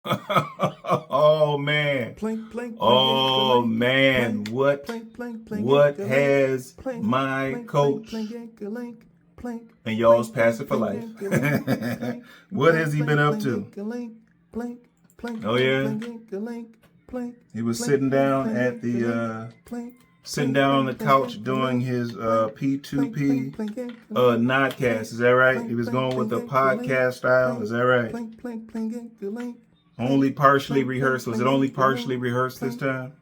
Oh man. Oh man. What has my coach and y'all's pastor for life? What has he been up to? Oh yeah. He was sitting down on the couch doing his P2P nodcast. Is that right? He was going with the podcast style. Is that right? Only partially rehearsed. Was it only partially rehearsed this time?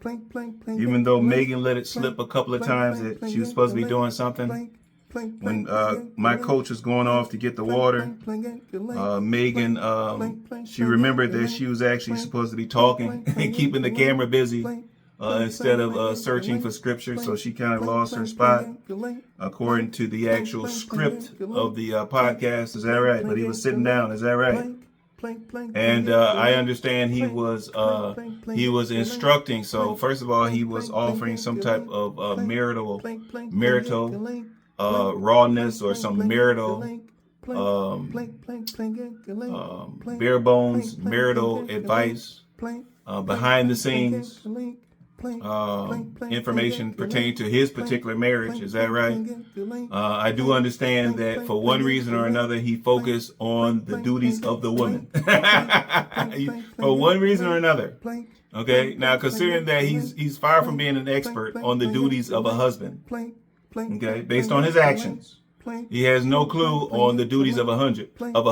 Even though Megan let it slip a couple of times that she was supposed to be doing something. When my coach was going off to get the water, Megan, she remembered that she was actually supposed to be talking and keeping the camera busy instead of searching for scripture. So she kind of lost her spot according to the actual script of the podcast. Is that right? But he was sitting down. Is that right? And I understand he was instructing. So first of all, he was offering some type of marital rawness or some marital bare bones marital advice, behind the scenes information pertaining to his particular marriage. Is that right? I do understand that for one reason or another, he focused on the duties of the woman. For one reason or another. Okay. Now, considering that he's far from being an expert on the duties of a husband. Okay, based on his actions, he has no clue on the duties of a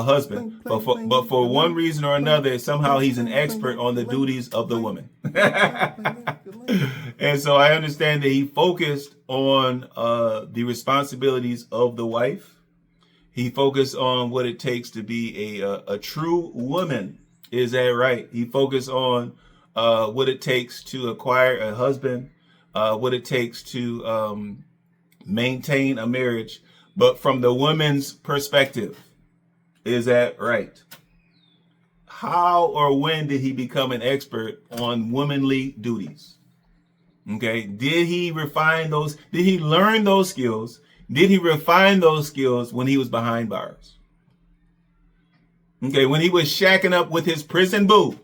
husband. But for one reason or another, somehow he's an expert on the duties of the woman. And so I understand that he focused on the responsibilities of the wife. He focused on what it takes to be a true woman. Is that right? He focused on what it takes to acquire a husband, what it takes to maintain a marriage, but from the woman's perspective. Is that right? How or when did he become an expert on womanly duties? Okay. Did he refine those? Did he learn those skills? Did he refine those skills when he was behind bars? Okay. When he was shacking up with his prison boo.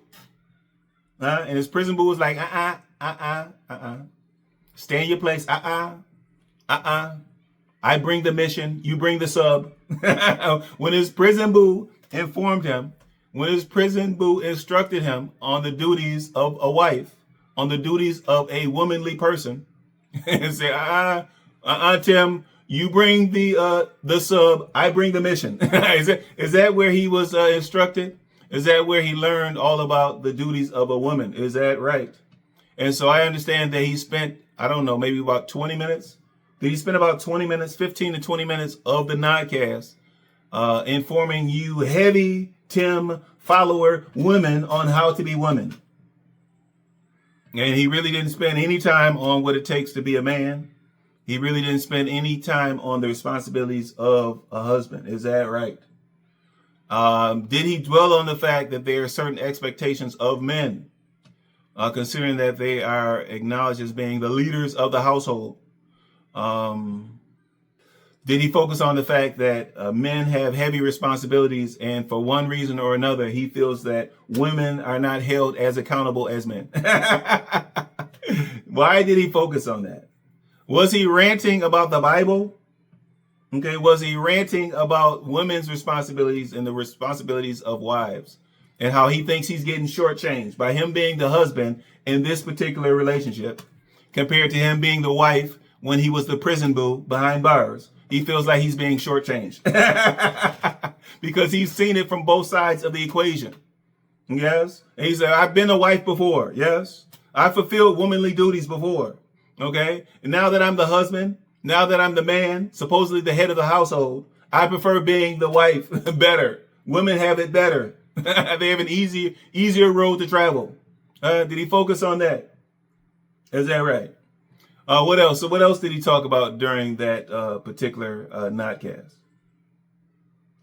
And his prison boo was like, stay in your place. I bring the mission, you bring the sub. When his prison boo informed him, when his prison boo instructed him on the duties of a wife, on the duties of a womanly person, and say, Tim, you bring the sub, I bring the mission. Is that where he was instructed? Is that where he learned all about the duties of a woman? Is that right? And so I understand that he spent, I don't know, maybe about 20 minutes. Did he spend about 20 minutes, 15 to 20 minutes of the nodcast informing you heavy Tim follower women on how to be women? And he really didn't spend any time on what it takes to be a man. He really didn't spend any time on the responsibilities of a husband. Is that right? Did he dwell on the fact that there are certain expectations of men, considering that they are acknowledged as being the leaders of the household? Did he focus on the fact that men have heavy responsibilities, and for one reason or another, he feels that women are not held as accountable as men? Why did he focus on that? Was he ranting about the Bible? Okay, was he ranting about women's responsibilities and the responsibilities of wives, and how he thinks he's getting shortchanged by him being the husband in this particular relationship compared to him being the wife when he was the prison boo behind bars? He feels like he's being shortchanged because he's seen it from both sides of the equation. Yes. And he said, I've been a wife before. Yes. I fulfilled womanly duties before. Okay. And now that I'm the husband, now that I'm the man, supposedly the head of the household, I prefer being the wife better. Women have it better. They have an easier road to travel. Did he focus on that? Is that right? What else? So what else did he talk about during that particular nodcast?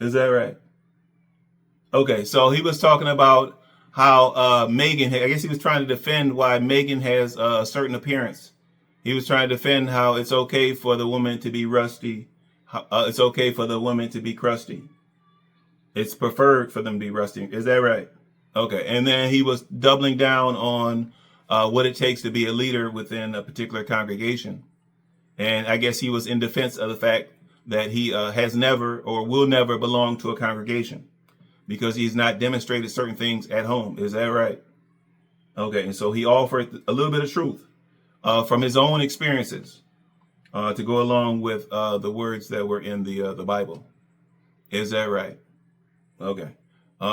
Is that right? Okay, so he was talking about how Megan, I guess he was trying to defend why Megan has a certain appearance. He was trying to defend how it's okay for the woman to be rusty. It's okay for the woman to be crusty. It's preferred for them to be rusty. Is that right? Okay. And then he was doubling down on what it takes to be a leader within a particular congregation. And I guess he was in defense of the fact that he has never or will never belong to a congregation because he's not demonstrated certain things at home. Is that right? Okay. And so he offered a little bit of truth from his own experiences to go along with the words that were in the Bible. Is that right? Okay.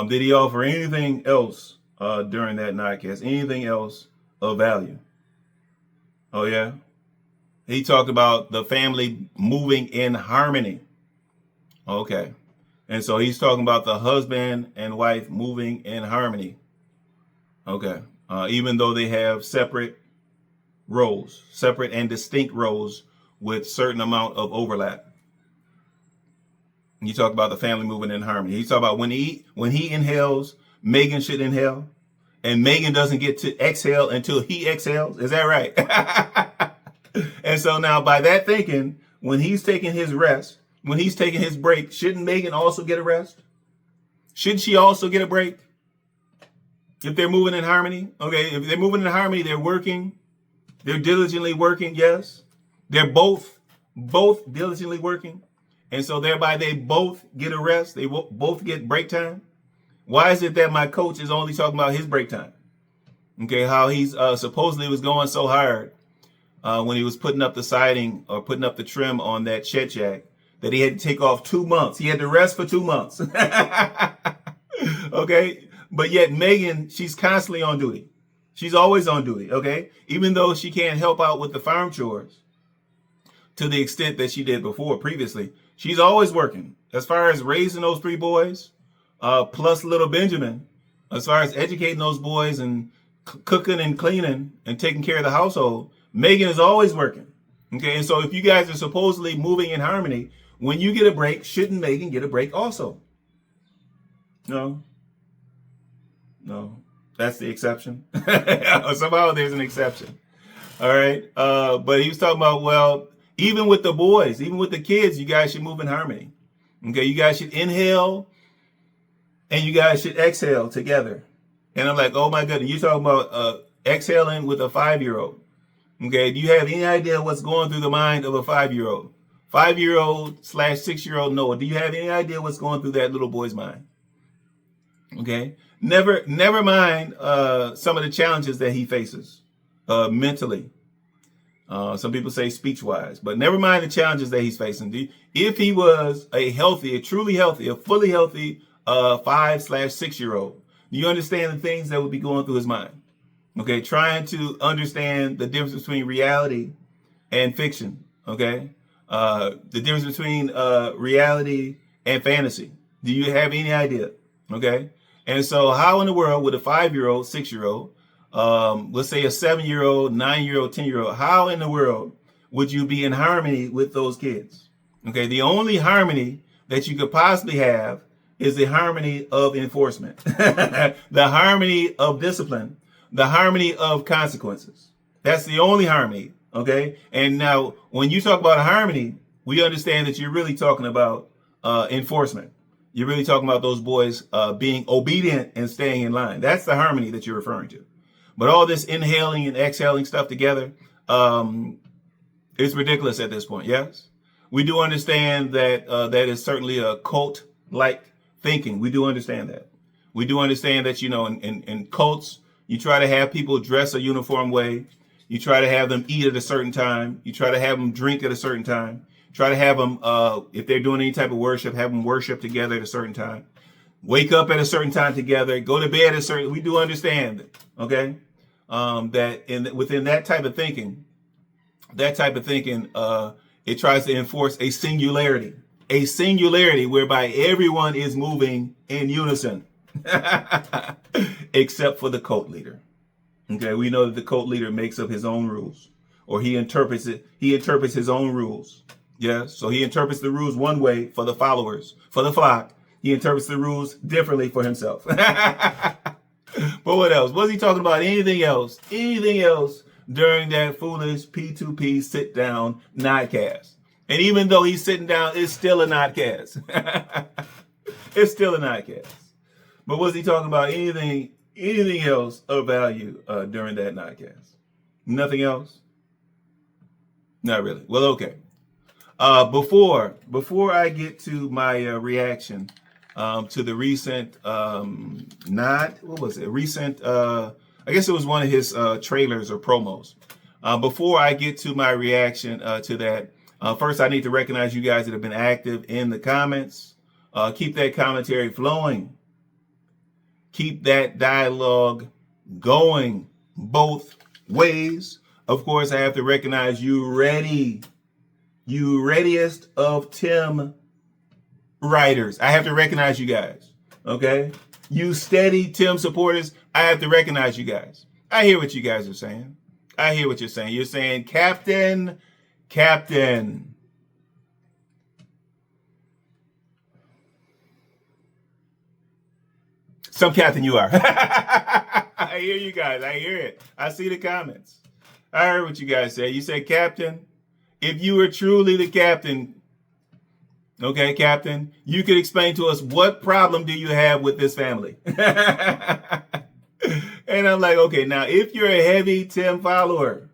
Did he offer anything else during that nightcast? Anything else of value? Oh, yeah. He talked about the family moving in harmony. Okay. And so he's talking about the husband and wife moving in harmony. Okay. Even though they have separate roles, separate and distinct roles with certain amount of overlap. You talk about the family moving in harmony. He's talking about when he inhales, Megan should inhale, and Megan doesn't get to exhale until he exhales. Is that right? And so now by that thinking, when he's taking his rest, when he's taking his break, shouldn't Megan also get a rest? Shouldn't she also get a break? If they're moving in harmony, okay, if they're moving in harmony, they're working, they're diligently working, yes. They're both diligently working. And so thereby they both get a rest. They both get break time. Why is it that my coach is only talking about his break time? Okay, how he's supposedly was going so hard when he was putting up the siding or putting up the trim on that shed shack that he had to take off 2 months. He had to rest for 2 months. Okay, but yet Megan, she's constantly on duty. She's always on duty, okay? Even though she can't help out with the farm chores to the extent that she did previously, she's always working. As far as raising those 3 boys, plus little Benjamin, as far as educating those boys and cooking and cleaning and taking care of the household, Megan is always working. Okay, and so if you guys are supposedly moving in harmony, when you get a break, shouldn't Megan get a break also? No. That's the exception. Somehow there's an exception. All right. But he was talking about, well, even with the boys, even with the kids, you guys should move in harmony. Okay, you guys should inhale and you guys should exhale together. And I'm like, oh my goodness, you're talking about exhaling with a 5-year-old. Okay, do you have any idea what's going through the mind of a 5-year-old? 5-year-old / 6-year-old Noah, do you have any idea what's going through that little boy's mind? Okay, never mind some of the challenges that he faces mentally. Some people say speech-wise, but never mind the challenges that he's facing. If he was a truly healthy, a fully healthy 5 / 6-year-old, do you understand the things that would be going through his mind? Okay, trying to understand the difference between reality and fiction. Okay, the difference between reality and fantasy. Do you have any idea? Okay, and so how in the world would a 5-year-old, 6-year-old, let's say a 7-year-old, 9-year-old, 10-year-old, how in the world would you be in harmony with those kids? Okay, the only harmony that you could possibly have is the harmony of enforcement, the harmony of discipline, the harmony of consequences. That's the only harmony, okay? And now, when you talk about harmony, we understand that you're really talking about enforcement. You're really talking about those boys being obedient and staying in line. That's the harmony that you're referring to. But all this inhaling and exhaling stuff together, it's ridiculous at this point, yes? We do understand that that is certainly a cult-like thinking. We do understand that. We do understand that, in cults, you try to have people dress a uniform way. You try to have them eat at a certain time. You try to have them drink at a certain time. Try to have them, if they're doing any type of worship, have them worship together at a certain time. Wake up at a certain time together. Go to bed at a certain. We do understand, okay, that within that type of thinking, it tries to enforce a singularity whereby everyone is moving in unison, except for the cult leader. Okay, we know that the cult leader makes up his own rules, or he interprets his own rules. Yes, so he interprets the rules one way for the followers, for the flock. He interprets the rules differently for himself. But what else? Was he talking about anything else? Anything else during that foolish P2P sit down nodcast? And even though he's sitting down, it's still a nodcast. It's still a nodcast. But was he talking about anything else of value during that nightcast? Nothing else? Not really. Well, okay. Before I get to my reaction to the recent I guess it was one of his trailers or promos. Before I get to my reaction to that, first I need to recognize you guys that have been active in the comments. Keep that commentary flowing. Keep that dialogue going both ways. Of course, I have to recognize you readiest of Tim writers. I have to recognize you guys. Okay? You steady Tim supporters, I have to recognize you guys. I hear what you guys are saying. I hear what you're saying. You're saying, Captain. Some captain you are. I hear you guys. I hear it. I see the comments. I heard what you guys say. You say, Captain, if you were truly the captain, okay, Captain, you could explain to us what problem do you have with this family? And I'm like, okay, now if you're a heavy Tim follower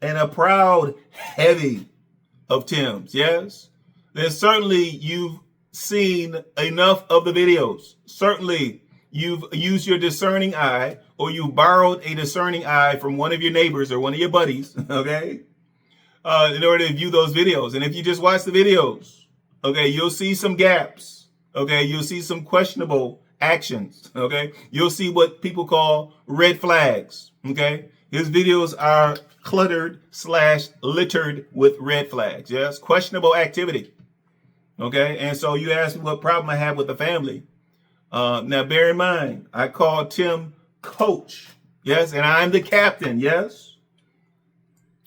and a proud heavy of Tim's, yes, then certainly you've seen enough of the videos. Certainly you've used your discerning eye, or you borrowed a discerning eye from one of your neighbors or one of your buddies, okay, in order to view those videos. And if you just watch the videos, okay, you'll see some gaps. Okay, you'll see some questionable actions. Okay, you'll see what people call red flags. Okay, his videos are cluttered/littered with red flags. Yes, questionable activity. Okay, and so you ask me what problem I have with the family. Now, bear in mind, I call Tim coach. Yes, and I'm the captain. Yes.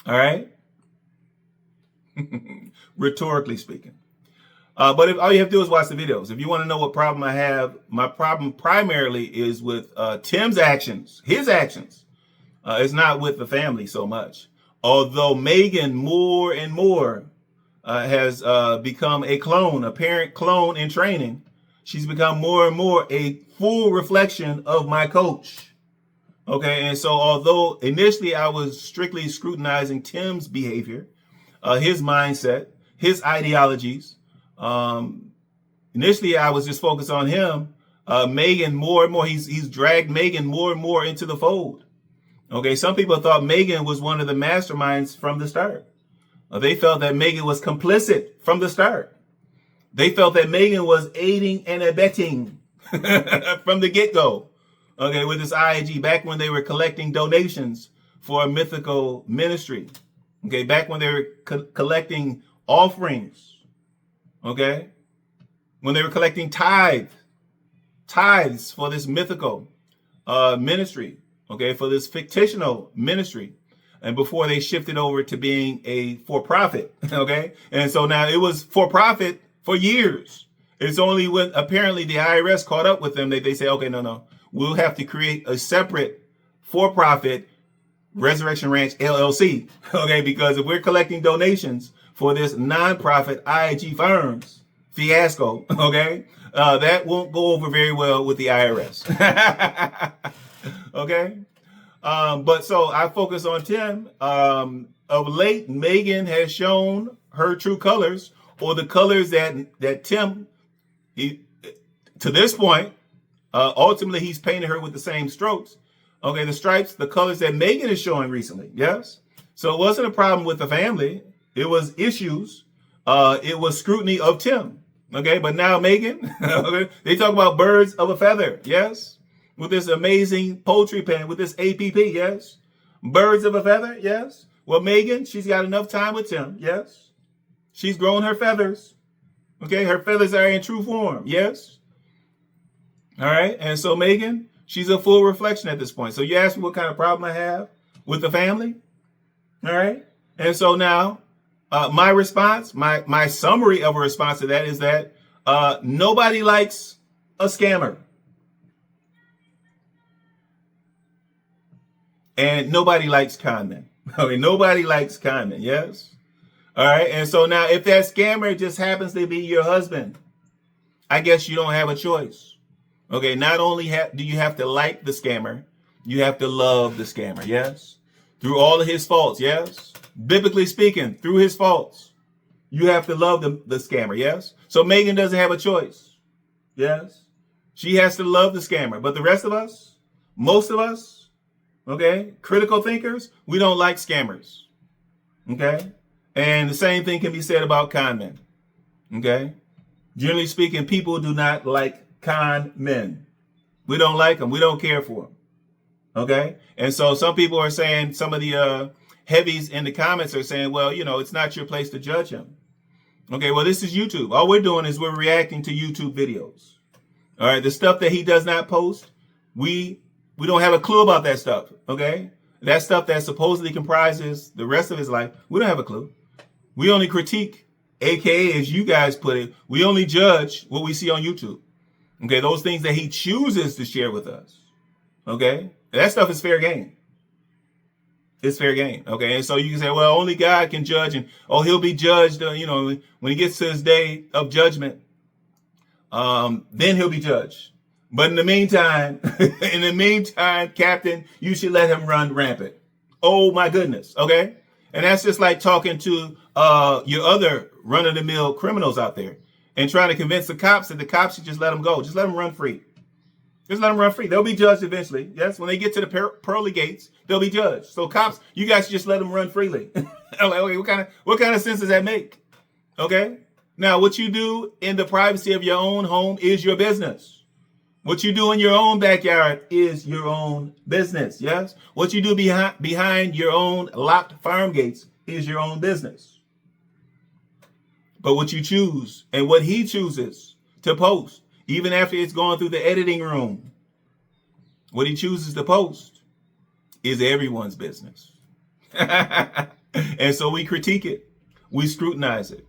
All right. Rhetorically speaking. But if all you have to do is watch the videos. If you want to know what problem I have, my problem primarily is with Tim's actions, his actions. It's not with the family so much. Although Megan more and more has become a clone, a parent clone in training, she's become more and more a full reflection of my coach. Okay, and so although initially I was strictly scrutinizing Tim's behavior, his mindset, his ideologies, initially I was just focused on him. Megan more and more, he's dragged Megan more and more into the fold. Okay, some people thought Megan was one of the masterminds from the start. They felt that Megan was complicit from the start. They felt that Megan was aiding and abetting from the get-go. Okay, with this IAG, back when they were collecting donations for a mythical ministry. Okay, back when they were collecting offerings. Okay, when they were collecting tithes for this mythical ministry. Okay, for this fictional ministry. And before they shifted over to being a for-profit. Okay, and so now it was for-profit for years. It's only when apparently the IRS caught up with them that they say, okay, no, we'll have to create a separate for-profit Resurrection Ranch LLC. Okay, because if we're collecting donations for this nonprofit IAG Farms fiasco, okay, that won't go over very well with the IRS. Okay, but so I focus on Tim. Of late, Megan has shown her true colors, or the colors that Tim, to this point, ultimately he's painted her with the same strokes. Okay, the stripes, the colors that Megan is showing recently. Yes, so it wasn't a problem with the family. It was issues. It was scrutiny of Tim. Okay, but now Megan, okay, they talk about birds of a feather. Yes. With this amazing poultry pen, with this APP, yes. Birds of a feather, yes. Well, Megan, she's got enough time with Tim, yes. She's grown her feathers. Okay, her feathers are in true form, yes. All right, and so Megan, she's a full reflection at this point. So you ask me what kind of problem I have with the family, all right? And so now, my response, my summary of a response to that is that nobody likes a scammer. And nobody likes con men. Okay, nobody likes con men, yes? All right, and so now if that scammer just happens to be your husband, I guess you don't have a choice. Okay, not only do you have to like the scammer, you have to love the scammer, yes? Through all of his faults, yes? Biblically speaking, through his faults, you have to love the scammer, yes? So Megan doesn't have a choice, yes? She has to love the scammer. But the rest of us, most of us, okay, critical thinkers, we don't like scammers, okay? And the same thing can be said about con men, okay? Generally speaking, people do not like con men. We don't like them. We don't care for them. Okay. And so some people are saying, some of the heavies in the comments are saying, well, it's not your place to judge him. Okay. Well, this is YouTube. All we're doing is we're reacting to YouTube videos. All right. The stuff that he does not post, we don't have a clue about that stuff. Okay. That stuff that supposedly comprises the rest of his life, we don't have a clue. We only critique, AKA, as you guys put it, we only judge what we see on YouTube. Okay, those things that he chooses to share with us. Okay, that stuff is fair game. It's fair game. Okay, and so you can say, well, only God can judge, and he'll be judged. When he gets to his day of judgment, then he'll be judged. But in the meantime, Captain, you should let him run rampant. Oh my goodness. Okay, and that's just like talking to your other run-of-the-mill criminals out there and trying to convince the cops that the cops should just let them go. Just let them run free. Just let them run free. They'll be judged eventually. Yes, when they get to the pearly gates, they'll be judged. So cops, you guys should just let them run freely. Okay, what kind of sense does that make? Okay. Now, what you do in the privacy of your own home is your business. What you do in your own backyard is your own business. Yes. What you do behind your own locked farm gates is your own business. But what you choose and what he chooses to post, even after it's gone through the editing room, what he chooses to post is everyone's business. And so we critique it. We scrutinize it.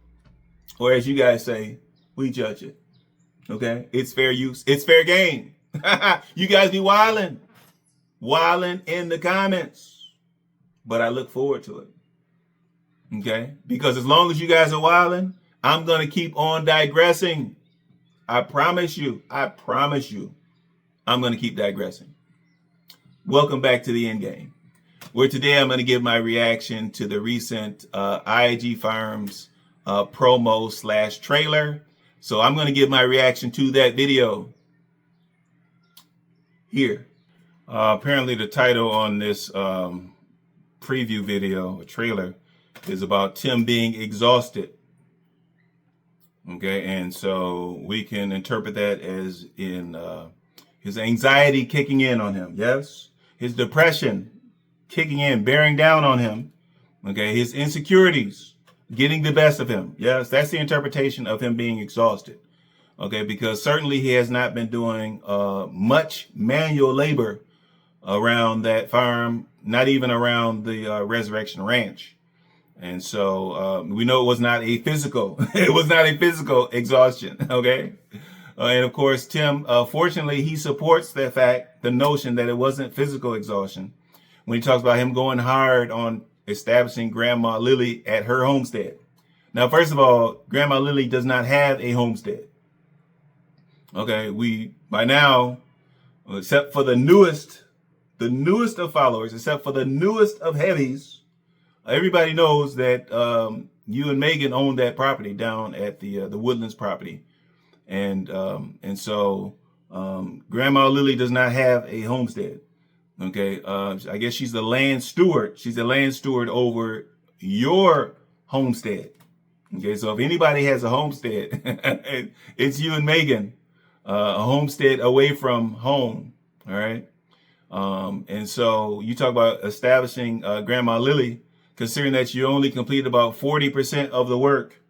Or as you guys say, we judge it. Okay? It's fair use. It's fair game. You guys be wilding in the comments. But I look forward to it. Okay? Because as long as you guys are wilding, I'm going to keep on digressing. I promise you, I'm going to keep digressing. Welcome back to the end game, where today I'm going to give my reaction to the recent IAG Farms promo / trailer. So I'm going to give my reaction to that video here. Apparently the title on this preview video, or trailer, is about Tim being exhausted. Okay, and so we can interpret that as in his anxiety kicking in on him, yes? His depression kicking in, bearing down on him, okay? His insecurities getting the best of him, yes? That's the interpretation of him being exhausted, okay? Because certainly he has not been doing much manual labor around that farm, not even around the Resurrection Ranch. And so we know it was not a physical, exhaustion, okay? And of course, Tim, fortunately, he supports the notion that it wasn't physical exhaustion when he talks about him going hard on establishing Grandma Lily at her homestead. Now, first of all, Grandma Lily does not have a homestead. Okay, by now, except for the newest of followers, except for the newest of heavies, everybody knows that you and Megan own that property down at the Woodlands property, and so Grandma Lily does not have a homestead. Okay, I guess she's the land steward. She's the land steward over your homestead. Okay, so if anybody has a homestead, it's you and Megan, a homestead away from home. All right, and so you talk about establishing Grandma Lily. Considering that you only completed about 40% of the work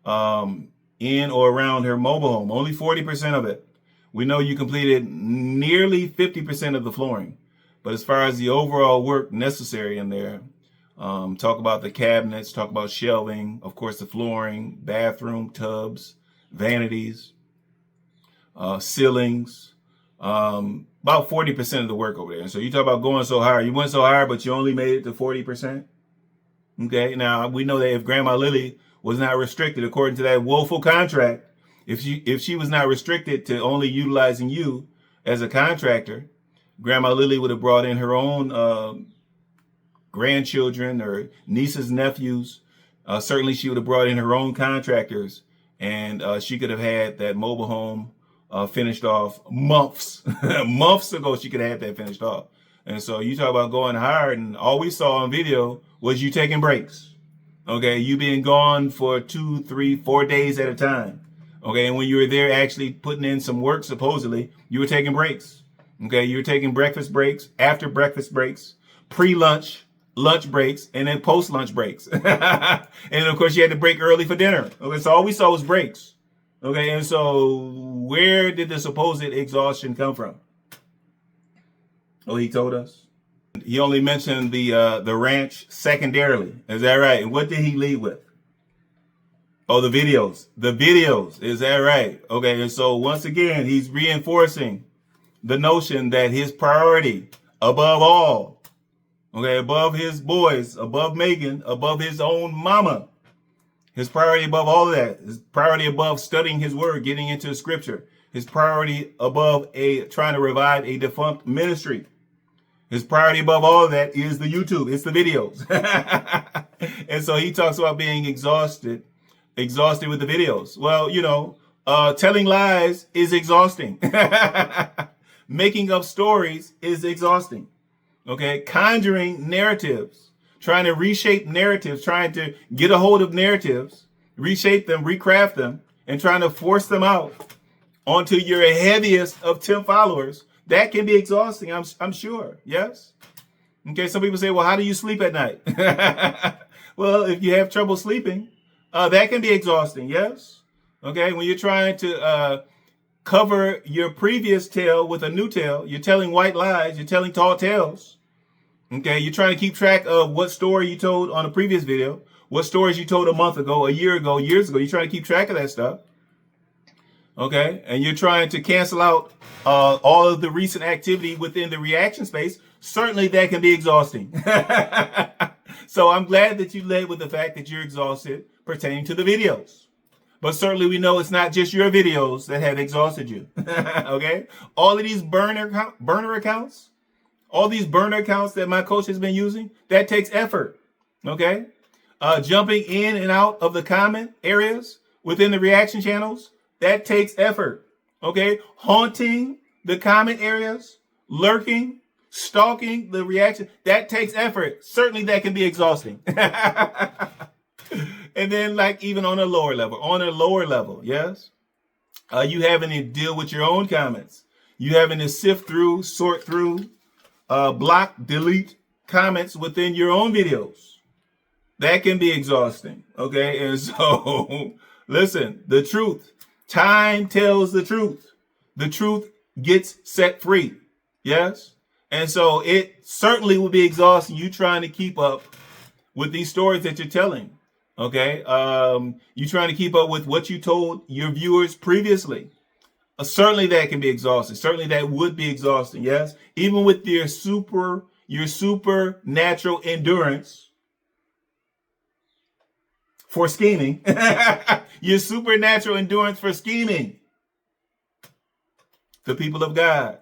in or around her mobile home, only 40% of it. We know you completed nearly 50% of the flooring. But as far as the overall work necessary in there, talk about the cabinets, talk about shelving, of course, the flooring, bathroom, tubs, vanities, ceilings, about 40% of the work over there. And so you talk about going so hard. You went so hard, but you only made it to 40%. Okay, now we know that if Grandma Lily was not restricted, according to that woeful contract, if she was not restricted to only utilizing you, as a contractor, Grandma Lily would have brought in her own grandchildren or nieces, nephews. Certainly she would have brought in her own contractors, and she could have had that mobile home finished off months ago. She could have had that finished off. And so you talk about going hard, and all we saw on video was you taking breaks. Okay, you being gone for 2, 3, 4 days at a time. Okay, and when you were there actually putting in some work, supposedly, you were taking breaks. Okay, you were taking breakfast breaks, after breakfast breaks, pre-lunch, lunch breaks, and then post-lunch breaks. And of course, you had to break early for dinner. Okay, so all we saw was breaks. Okay, and so where did the supposed exhaustion come from? Oh, he told us. He only mentioned the ranch secondarily. Is that right? And what did he lead with? Oh, the videos. The videos. Is that right? Okay, and so once again, he's reinforcing the notion that his priority above all, okay, above his boys, above Megan, above his own mama, his priority above all of that, his priority above studying his word, getting into scripture, his priority above trying to revive a defunct ministry. His priority above all of that is the YouTube. It's the videos. And so he talks about being exhausted with the videos. Well, telling lies is exhausting. Making up stories is exhausting. Okay. Conjuring narratives, trying to reshape narratives, trying to get a hold of narratives, reshape them, recraft them, and trying to force them out onto your heaviest of 10 followers. That can be exhausting, I'm sure. Yes. Okay. Some people say, well, how do you sleep at night? Well, if you have trouble sleeping, that can be exhausting. Yes. Okay. When you're trying to cover your previous tale with a new tale, you're telling white lies, you're telling tall tales. Okay. You're trying to keep track of what story you told on a previous video, what stories you told a month ago, a year ago, years ago. You're trying to keep track of that stuff. Okay. And you're trying to cancel out all of the recent activity within the reaction space. Certainly that can be exhausting. So I'm glad that you led with the fact that you're exhausted pertaining to the videos. But certainly we know it's not just your videos that have exhausted you. Okay. All of these burner accounts, all these burner accounts that my coach has been using, that takes effort. Okay. Jumping in and out of the comment areas within the reaction channels, that takes effort. Okay. Haunting the comment areas, lurking, stalking the reaction, that takes effort. Certainly that can be exhausting. And then like even on a lower level, yes. You having to deal with your own comments. You having to sift through, sort through, block, delete comments within your own videos. That can be exhausting. Okay. And so listen, the truth, time tells the truth. The truth gets set free. Yes. And so it certainly will be exhausting you trying to keep up with these stories that you're telling. Okay. You trying to keep up with what you told your viewers previously. Certainly that can be exhausting. Certainly that would be exhausting. Yes. Even with your supernatural endurance for scheming, your supernatural endurance for scheming, the people of God.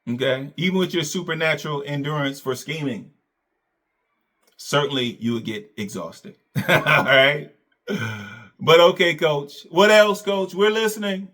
Okay. Even with your supernatural endurance for scheming, certainly you would get exhausted. All right. But okay, coach. What else, coach? We're listening.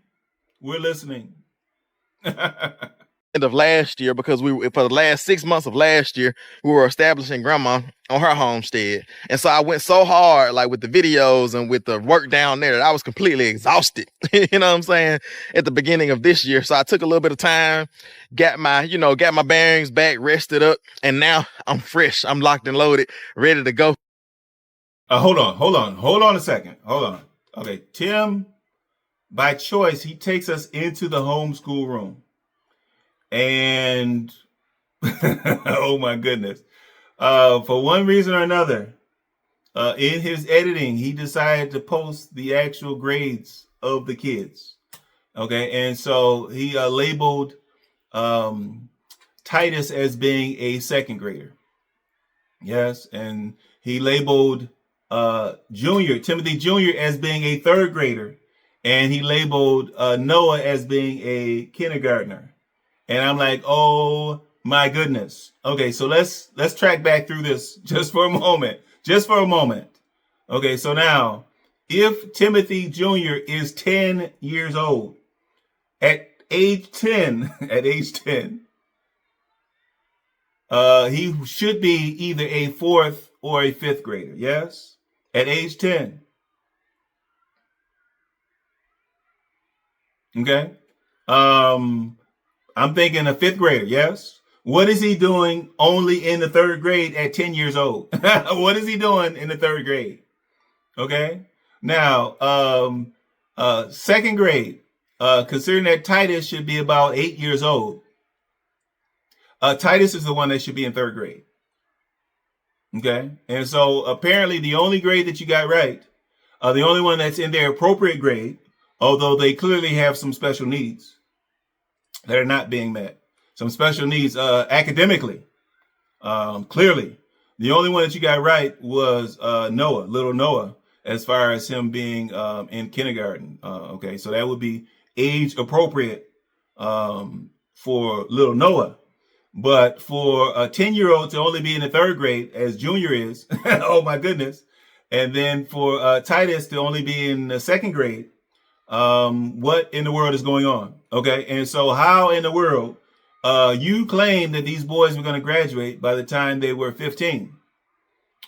End of last year, because for the last 6 months of last year, we were establishing grandma on her homestead. And so I went so hard, like with the videos and with the work down there, that I was completely exhausted. You know what I'm saying? At the beginning of this year. So I took a little bit of time, got my bearings back, rested up, and now I'm fresh. I'm locked and loaded, ready to go. Hold on a second. Hold on. Okay. Tim, by choice, he takes us into the homeschool room. And oh my goodness. For one reason or another, in his editing, he decided to post the actual grades of the kids. Okay. And so he labeled Titus as being a second grader. Yes. And he labeled Timothy Jr. as being a third grader. and he labeled Noah as being a kindergartner. And I'm like, oh my goodness. Okay, so let's track back through this just for a moment. Just for a moment. Okay, so now, if Timothy Jr. is 10 years old, at age 10, he should be either a fourth or a fifth grader, yes? At age 10. Okay? I'm thinking a fifth grader, yes? What is he doing only in the third grade at 10 years old? What is he doing in the third grade? Okay? Now, second grade, considering that Titus should be about 8 years old, Titus is the one that should be in third grade. Okay? And so apparently the only grade that you got right, the only one that's in their appropriate grade, although they clearly have some special needs that are not being met. Some special needs academically, clearly. The only one that you got right was Noah, little Noah, as far as him being in kindergarten. Okay, so that would be age appropriate for little Noah. But for a 10-year-old to only be in the third grade, as Junior is, oh my goodness. And then for Titus to only be in the second grade, what in the world is going on? Okay, and so how in the world you claim that these boys were going to graduate by the time they were 15?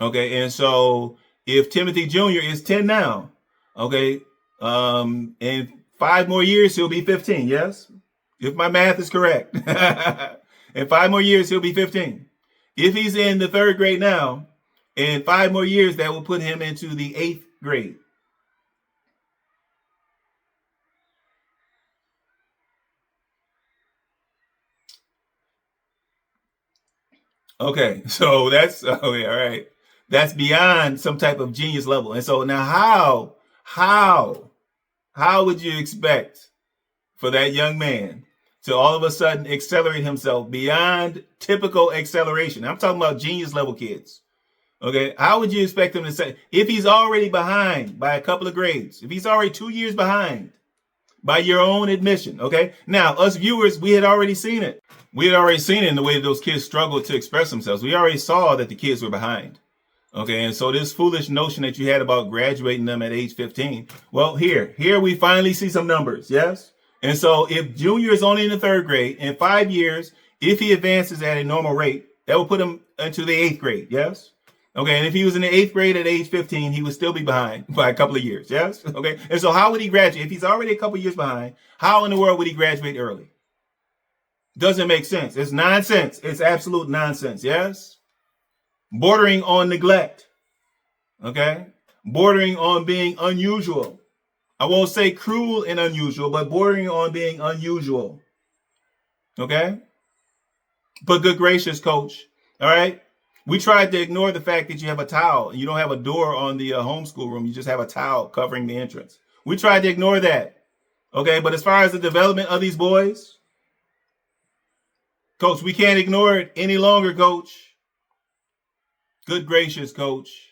Okay, and so if Timothy Jr. is 10 now, okay, in 5 more years he'll be 15. Yes, if my math is correct. In 5 more years he'll be 15. If he's in the third grade now, in 5 more years that will put him into the 8th grade. Okay, so that's okay, all right. That's beyond some type of genius level. And so now how would you expect for that young man to all of a sudden accelerate himself beyond typical acceleration? I'm talking about genius level kids. Okay, how would you expect him to say if he's already behind by a couple of grades, if he's already 2 years behind by your own admission? Okay, now us viewers, we had already seen it. We had already seen it in the way that those kids struggled to express themselves. We already saw that the kids were behind. Okay, and so this foolish notion that you had about graduating them at age 15, well, here we finally see some numbers, yes? And so if Junior is only in the third grade, in 5 years, if he advances at a normal rate, that will put him into the 8th grade, yes? Okay, and if he was in the 8th grade at age 15, he would still be behind by a couple of years, yes? Okay, and so how would he graduate? If he's already a couple of years behind, how in the world would he graduate early? Doesn't make sense. It's nonsense. It's absolute nonsense, yes? Bordering on neglect, okay? Bordering on being unusual. I won't say cruel and unusual, but bordering on being unusual, okay? But good gracious, coach, all right? We tried to ignore the fact that you have a towel and you don't have a door on the homeschool room. You just have a towel covering the entrance. We tried to ignore that, okay? But as far as the development of these boys, coach, we can't ignore it any longer, coach. Good gracious, coach.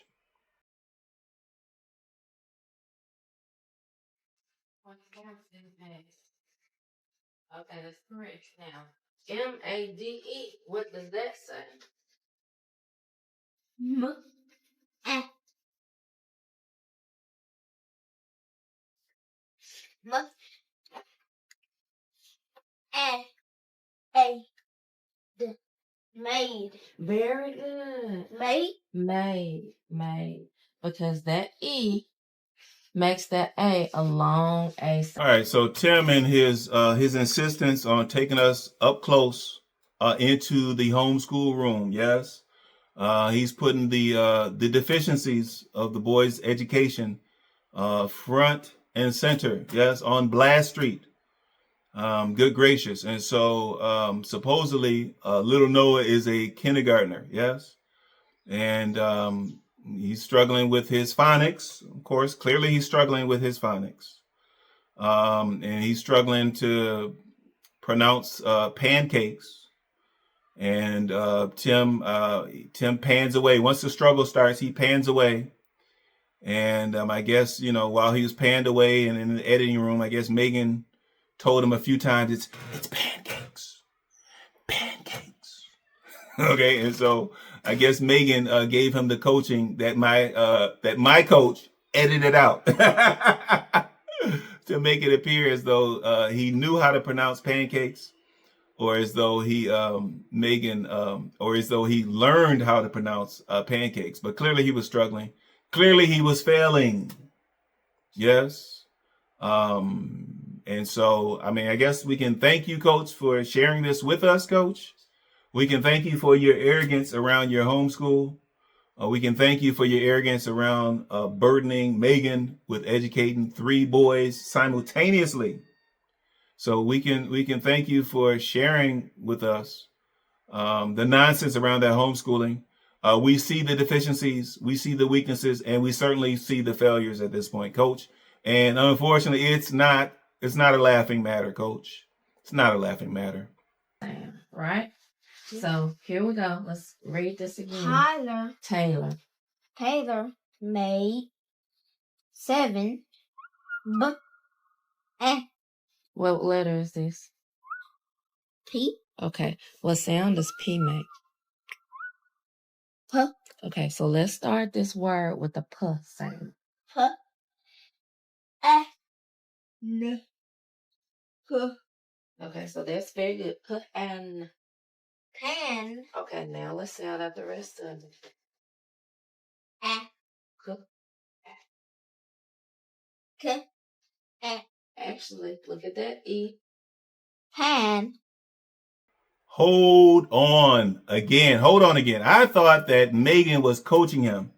Okay, that's correct now. MADE, what does that say? Made. Very good. Made. Because that E makes that A a long A. All right, so Tim and his insistence on taking us up close into the homeschool room, yes, he's putting the deficiencies of the boys' education front and center, yes, on Blast Street. Good gracious, and so supposedly little Noah is a kindergartner, yes, and he's struggling with his phonics. Of course, clearly he's struggling with his phonics. And he's struggling to pronounce pancakes. And Tim pans away. Once the struggle starts, he pans away. And I guess, while he was panned away and in the editing room, I guess Megan told him a few times, it's pancakes. Okay. And so I guess Megan gave him the coaching that my coach edited out to make it appear as though he knew how to pronounce pancakes, or as though he or as though he learned how to pronounce pancakes. But clearly he was struggling. Clearly he was failing. Yes. And so, I guess we can thank you, Coach, for sharing this with us, Coach. We can thank you for your arrogance around your homeschool. We can thank you for your arrogance around burdening Megan with educating 3 boys simultaneously. So we can thank you for sharing with us the nonsense around that homeschooling. We see the deficiencies, we see the weaknesses, and we certainly see the failures at this point, Coach. And unfortunately, it's not a laughing matter, Coach. It's not a laughing matter. Right? So here we go. Let's read this again. Taylor made 7 What letter is this? P. Okay. What sound does P make? P. Okay, so let's start this word with the P sound. P. N. P. Okay, so that's very good. P and Pan. okay, now let's sound out the rest of it. K. K. Actually, look at that E. Pan. Hold on again. I thought that Megan was coaching him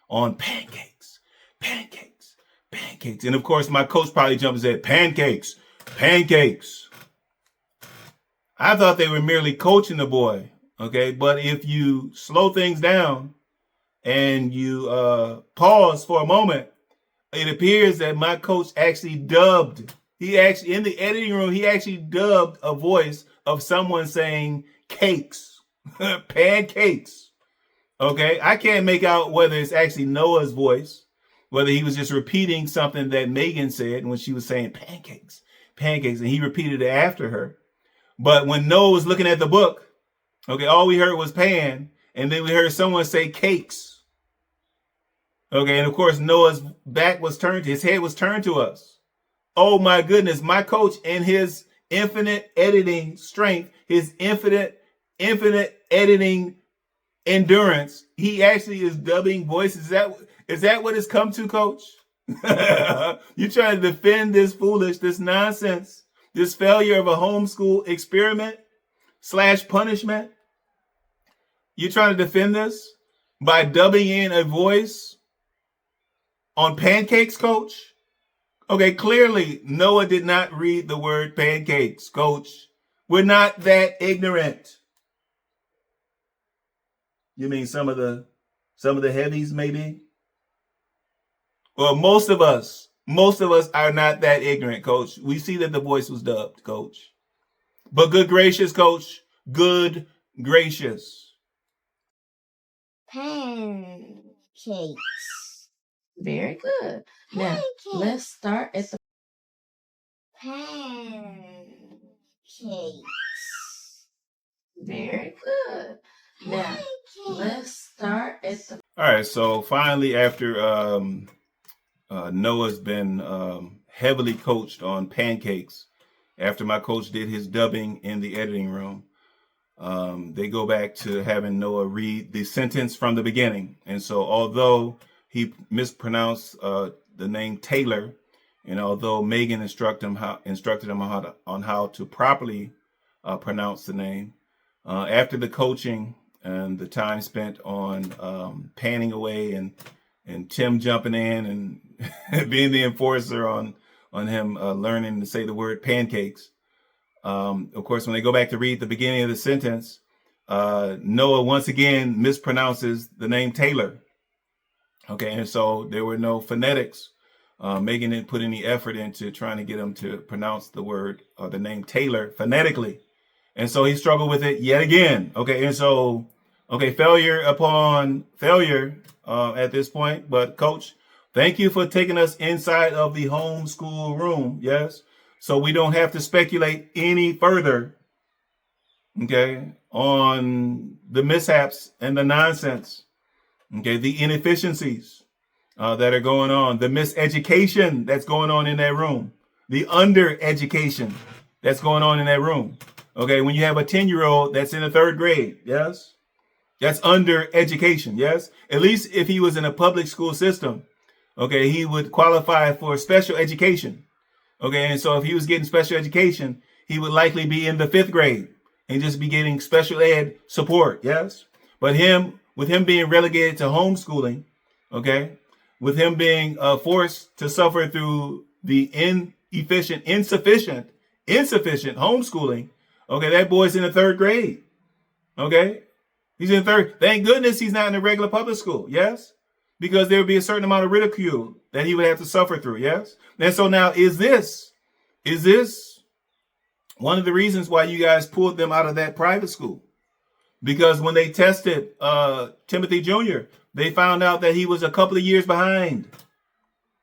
on pancakes. And of course, my coach probably jumped and said, pancakes. I thought they were merely coaching the boy. Okay. But if you slow things down and you pause for a moment, it appears that my coach actually dubbed. In the editing room, he actually dubbed a voice of someone saying cakes, pancakes. Okay. I can't make out whether it's actually Noah's voice, whether he was just repeating something that Megan said when she was saying pancakes, and he repeated it after her. But when Noah was looking at the book, okay, all we heard was pan, and then we heard someone say cakes. Okay, and of course, Noah's his head was turned to us. Oh my goodness, my coach in his infinite editing strength, his infinite editing endurance, he actually is dubbing voices. Is that what it's come to, Coach? You trying to defend this nonsense, this failure of a homeschool experiment / punishment? You trying to defend this by dubbing in a voice on pancakes, Coach? Okay, clearly Noah did not read the word pancakes, Coach. We're not that ignorant. You mean some of the heavies, maybe? Well, most of us are not that ignorant, Coach. We see that the voice was dubbed, Coach. But good gracious, Coach, good gracious. Pancakes. Very good. Now, let's start at the Pancakes. very good. Now, let's start at the All right, so finally, after Noah's been heavily coached on pancakes, after my coach did his dubbing in the editing room, they go back to having Noah read the sentence from the beginning. And so although he mispronounced the name Taylor, and although Megan instructed him on how to properly pronounce the name, after the coaching and the time spent on panning away and Tim jumping in and being the enforcer on him learning to say the word pancakes. Of course, when they go back to read the beginning of the sentence, Noah once again mispronounces the name Taylor. Okay, and so there were no phonetics. Megan didn't put any effort into trying to get him to pronounce the word or the name Taylor phonetically. And so he struggled with it yet again. Okay, and so, failure upon failure at this point. But Coach, Thank you for taking us inside of the homeschool room. Yes. So we don't have to speculate any further, okay, on the mishaps and the nonsense, okay, the inefficiencies that are going on, the miseducation that's going on in that room, the undereducation that's going on in that room. Okay, when you have a 10-year-old that's in the 3rd grade, yes, that's undereducation, yes. At least if he was in a public school system, okay, he would qualify for special education. Okay, and so if he was getting special education, he would likely be in the 5th grade and just be getting special ed support, yes. But with him being relegated to homeschooling, okay, with him being forced to suffer through the insufficient homeschooling, okay, that boy's in the 3rd grade, okay. He's in 3rd. Thank goodness he's not in a regular public school, yes, because there would be a certain amount of ridicule that he would have to suffer through, yes. And so now, is this one of the reasons why you guys pulled them out of that private school? Because when they tested Timothy Jr., they found out that he was a couple of years behind.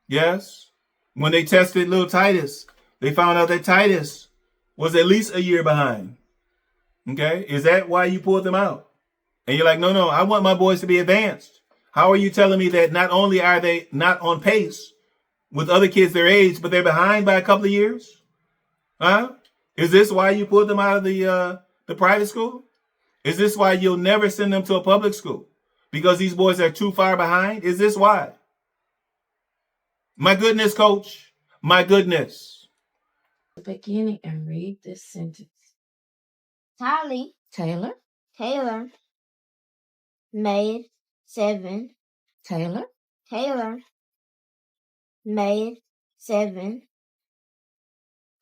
Yes. When they tested little Titus, they found out that Titus was at least a year behind. Okay. Is that why you pulled them out? And you're like, no, I want my boys to be advanced. How are you telling me that not only are they not on pace with other kids their age, but they're behind by a couple of years? Huh? Is this why you pulled them out of the private school? Is this why you'll never send them to a public school? Because these boys are too far behind? Is this why? My goodness, coach. My goodness. The beginning and read this sentence. Taylor made 7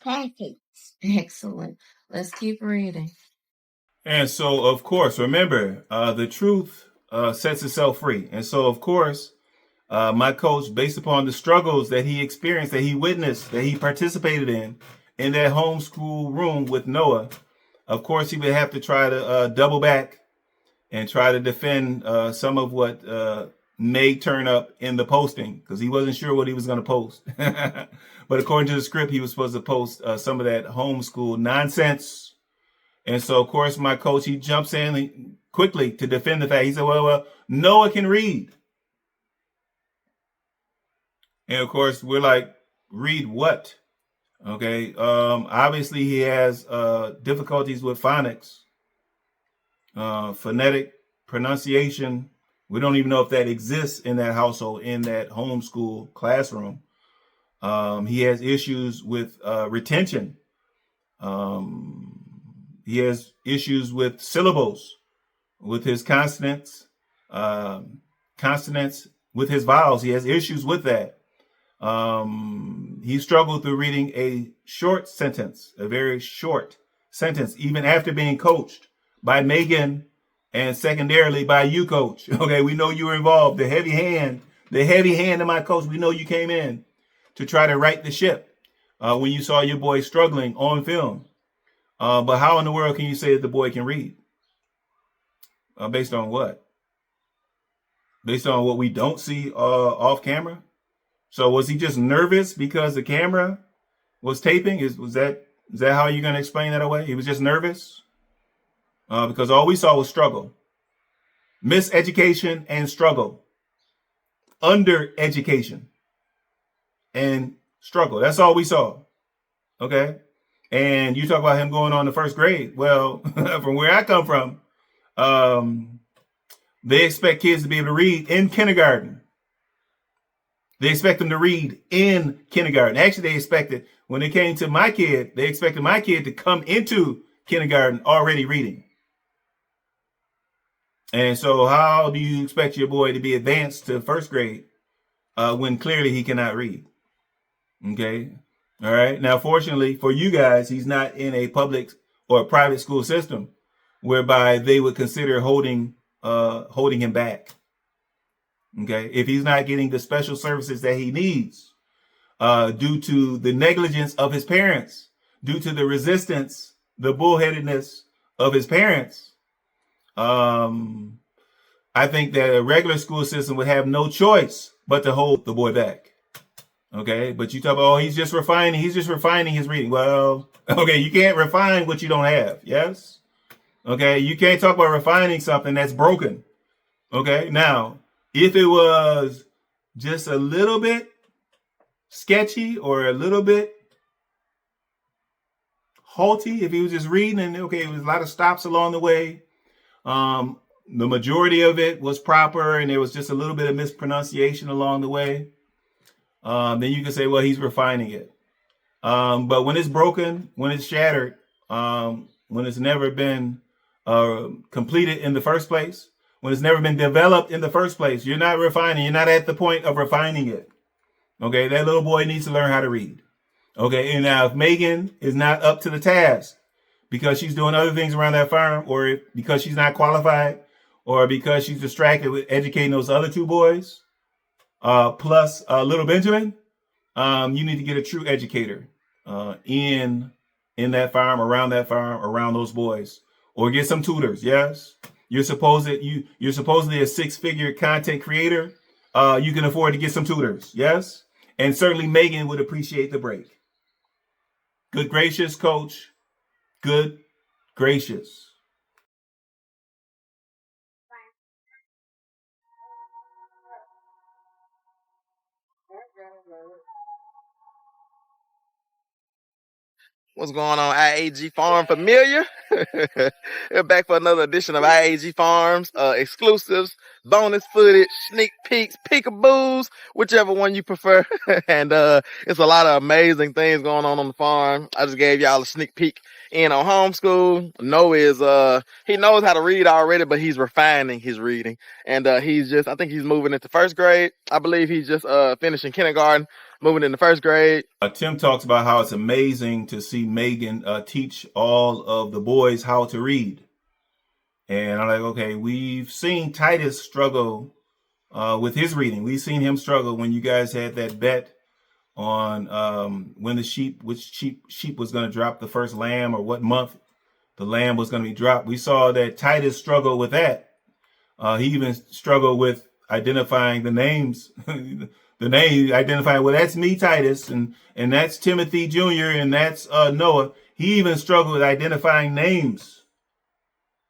pancakes. Excellent. Let's keep reading. And so, of course, remember, the truth sets itself free. And so, of course, my coach, based upon the struggles that he experienced, that he witnessed, that he participated in that homeschool room with Noah, of course, he would have to try to double back and try to defend some of what may turn up in the posting, because he wasn't sure what he was going to post. But according to the script, he was supposed to post some of that homeschool nonsense. And so, of course, my coach, he jumps in quickly to defend the fact. He said, well, Noah can read. And, of course, we're like, read what? Okay. Obviously, he has difficulties with phonics, phonetic pronunciation. We don't even know if that exists in that household, in that homeschool classroom. He has issues with retention. He has issues with syllables, with his consonants, with his vowels. He has issues with that. He struggled through reading a short sentence, a very short sentence, even after being coached by Megan and secondarily by you, coach. Okay, we know you were involved. The heavy hand of my coach, we know you came in to try to right the ship when you saw your boy struggling on film. But how in the world can you say that the boy can read? Based on what? Based on what we don't see off camera? So was he just nervous because the camera was taping? Is that how you're going to explain that away? He was just nervous? Because all we saw was struggle. Miseducation and struggle. Undereducation and struggle. That's all we saw. Okay? And you talk about him going on to 1st grade. Well, from where I come from, they expect kids to be able to read in kindergarten. They expect them to read in kindergarten. Actually, they expected, when it came to my kid, they expected my kid to come into kindergarten already reading. And so how do you expect your boy to be advanced to 1st grade when clearly he cannot read? Okay. All right. Now, fortunately for you guys, he's not in a public or a private school system whereby they would consider holding him back. Okay. If he's not getting the special services that he needs due to the negligence of his parents, due to the resistance, the bullheadedness of his parents, I think that a regular school system would have no choice but to hold the boy back. Okay, but you talk about, oh, he's just refining his reading. Well, okay, you can't refine what you don't have. Yes. Okay, you can't talk about refining something that's broken. Okay, now, if it was just a little bit sketchy or a little bit halty, if he was just reading and okay, there was a lot of stops along the way, the majority of it was proper and there was just a little bit of mispronunciation along the way, then you can say, well, he's refining it. But when it's broken, when it's shattered, when it's never been completed in the first place, when it's never been developed in the first place, you're not refining. You're not at the point of refining it. Okay, that little boy needs to learn how to read. Okay, and now if Megan is not up to the task because she's doing other things around that farm, or because she's not qualified, or because she's distracted with educating those other two boys, plus little Benjamin, you need to get a true educator in that farm, around those boys, or get some tutors. Yes, you're supposedly a 6-figure content creator. You can afford to get some tutors. Yes, and certainly Megan would appreciate the break. Good gracious, coach. Good gracious. What's going on, IAG Farm familiar? We're back for another edition of IAG Farms, exclusives, bonus footage, sneak peeks, peekaboos, whichever one you prefer. And it's a lot of amazing things going on the farm. I just gave y'all a sneak peek in on homeschool. Noah is he knows how to read already, but he's refining his reading. And I think he's moving into first grade. I believe he's just finishing kindergarten, moving into first grade. Tim talks about how it's amazing to see Megan teach all of the boys how to read. And I'm like, okay, we've seen Titus struggle with his reading. We've seen him struggle when you guys had that bet on which sheep was going to drop the first lamb, or what month the lamb was going to be dropped. We saw that Titus struggle with that. He even struggled with identifying the names. The name, identifying, well, that's me, Titus, and that's Timothy Jr., and that's Noah. He even struggled with identifying names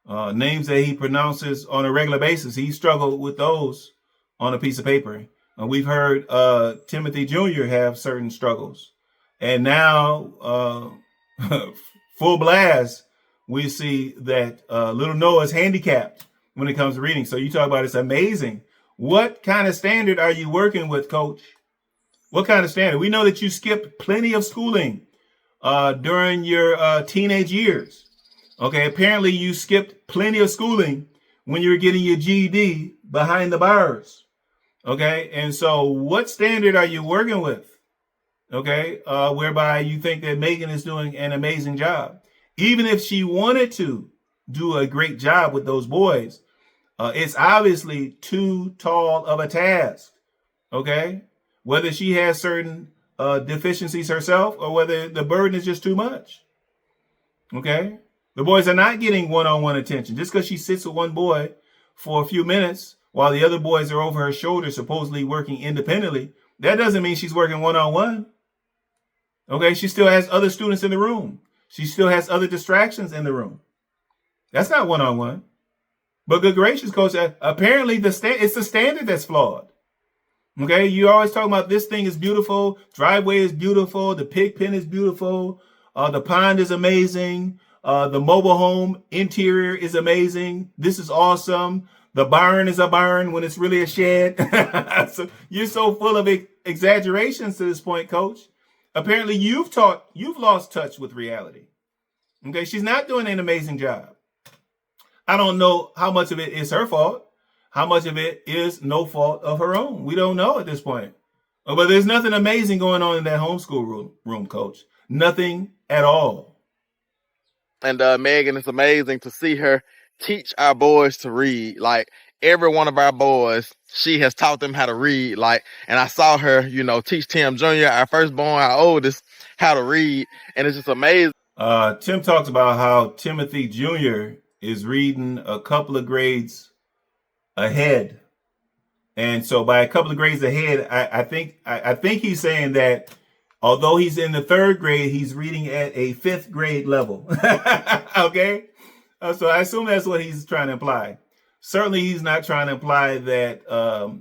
that he pronounces on a regular basis. He struggled with those on a piece of paper. We've heard Timothy Jr. have certain struggles. And now, full blast, we see that little Noah is handicapped when it comes to reading. So you talk about it's amazing. What kind of standard are you working with, Coach? What kind of standard? We know that you skipped plenty of schooling during your teenage years. Okay, apparently you skipped plenty of schooling when you were getting your GED behind the bars. Okay, and so what standard are you working with? Okay, whereby you think that Megan is doing an amazing job. Even if she wanted to do a great job with those boys, it's obviously too tall of a task, okay? Whether she has certain deficiencies herself, or whether the burden is just too much, okay? The boys are not getting one-on-one attention. Just because she sits with one boy for a few minutes while the other boys are over her shoulder, supposedly working independently, that doesn't mean she's working one-on-one, okay? She still has other students in the room. She still has other distractions in the room. That's not one-on-one. But good gracious, Coach, apparently it's the standard that's flawed. Okay, you always talking about this thing is beautiful, driveway is beautiful, the pig pen is beautiful, the pond is amazing, the mobile home interior is amazing, this is awesome, the barn is a barn when it's really a shed. So you're so full of exaggerations to this point, Coach. Apparently you've lost touch with reality. Okay, she's not doing an amazing job. I don't know how much of it is her fault, how much of it is no fault of her own. We don't know at this point. But there's nothing amazing going on in that homeschool room, Coach. Nothing at all. And Megan, it's amazing to see her teach our boys to read. Like, every one of our boys, she has taught them how to read. Like, and I saw her, teach Tim Jr., our firstborn, our oldest, how to read. And it's just amazing. Tim talks about how Timothy Jr. is reading a couple of grades ahead. And so by a couple of grades ahead, I think he's saying that although he's in the 3rd grade, he's reading at a 5th grade level. Okay. So I assume that's what he's trying to imply. Certainly he's not trying to imply that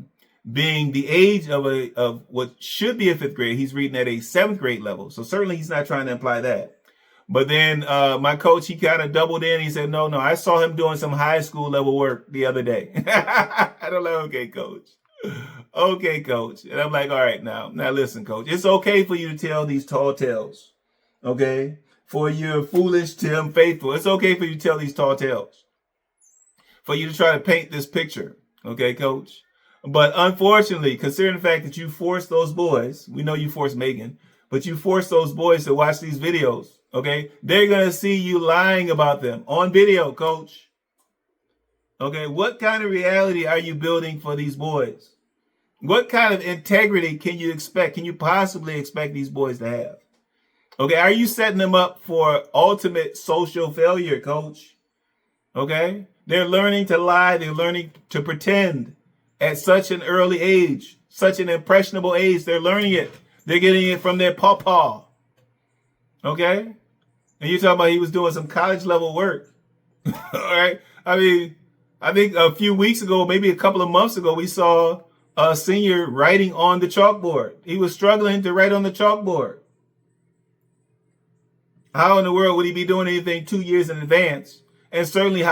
being the age of what should be a 5th grade, he's reading at a 7th grade level. So certainly he's not trying to imply that. But then my coach, he kind of doubled in. He said, no, I saw him doing some high school level work the other day. I don't know. Okay, coach. Okay, coach. And I'm like, all right, now listen, coach. It's okay for you to tell these tall tales. Okay? For your foolish Tim Faithful. It's okay for you to tell these tall tales. For you to try to paint this picture. Okay, coach? But unfortunately, considering the fact that you forced those boys, we know you forced Megan, but you forced those boys to watch these videos. Okay, they're going to see you lying about them on video, coach. Okay, what kind of reality are you building for these boys? What kind of integrity can you expect? Can you possibly expect these boys to have? Okay, are you setting them up for ultimate social failure, coach? Okay, they're learning to lie. They're learning to pretend at such an early age, such an impressionable age. They're learning it. They're getting it from their pawpaw. Okay? And you're talking about he was doing some college level work. All right? I mean, I think a few weeks ago, maybe a couple of months ago, we saw a senior writing on the chalkboard. He was struggling to write on the chalkboard. How in the world would he be doing anything 2 years in advance? And certainly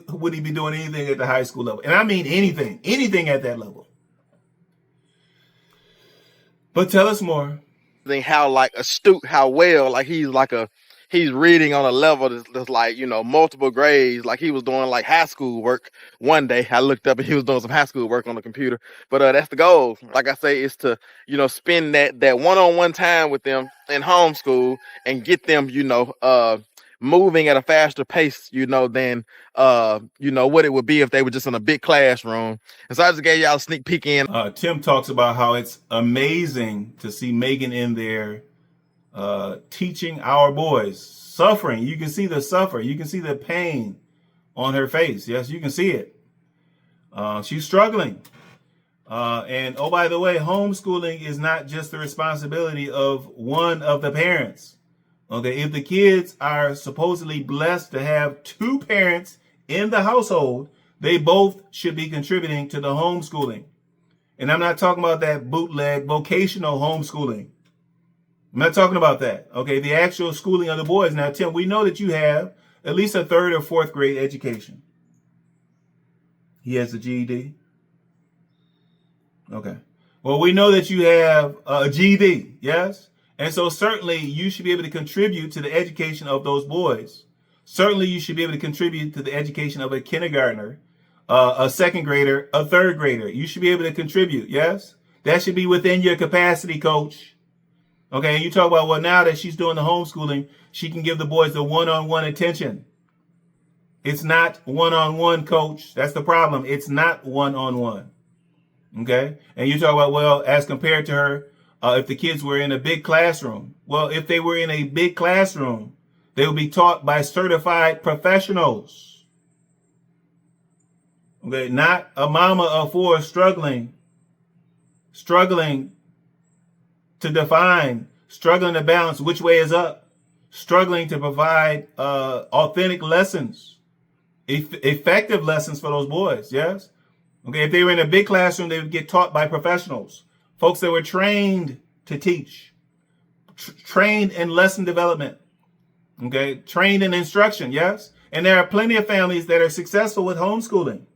would he be doing anything at the high school level? And I mean anything at that level. But tell us more. How like astute, how well, like he's reading on a level that's like, multiple grades. Like he was doing like high school work. One day I looked up and he was doing some high school work on the computer. But that's the goal. Like I say, is to, spend that one-on-one time with them in homeschool and get them, moving at a faster pace, than what it would be if they were just in a big classroom. And so I just gave y'all a sneak peek in. Tim talks about how it's amazing to see Megan in there teaching our boys, suffering. You can see the suffer. You can see the pain on her face. Yes, you can see it. She's struggling. And oh, by the way, homeschooling is not just the responsibility of one of the parents. Okay, if the kids are supposedly blessed to have 2 parents in the household, they both should be contributing to the homeschooling. And I'm not talking about that bootleg vocational homeschooling. I'm not talking about that. Okay, the actual schooling of the boys. Now, Tim, we know that you have at least a 3rd or 4th grade education. He has a GED. Okay. Well, we know that you have a GED, yes? And so certainly you should be able to contribute to the education of those boys. Certainly you should be able to contribute to the education of a kindergartner, a 2nd grader, a 3rd grader. You should be able to contribute, yes? That should be within your capacity, coach. Okay, and you talk about, well, now that she's doing the homeschooling, she can give the boys the one-on-one attention. It's not one-on-one, coach. That's the problem. It's not one-on-one. Okay, and you talk about, well, as compared to her, if the kids were in a big classroom. Well, if they were in a big classroom, they would be taught by certified professionals. Okay, not a mama of 4 struggling to define, struggling to balance which way is up, struggling to provide authentic lessons, effective lessons for those boys, yes? Okay, if they were in a big classroom, they would get taught by professionals. Folks that were trained to teach, trained in lesson development, okay, trained in instruction, yes? And there are plenty of families that are successful with homeschooling.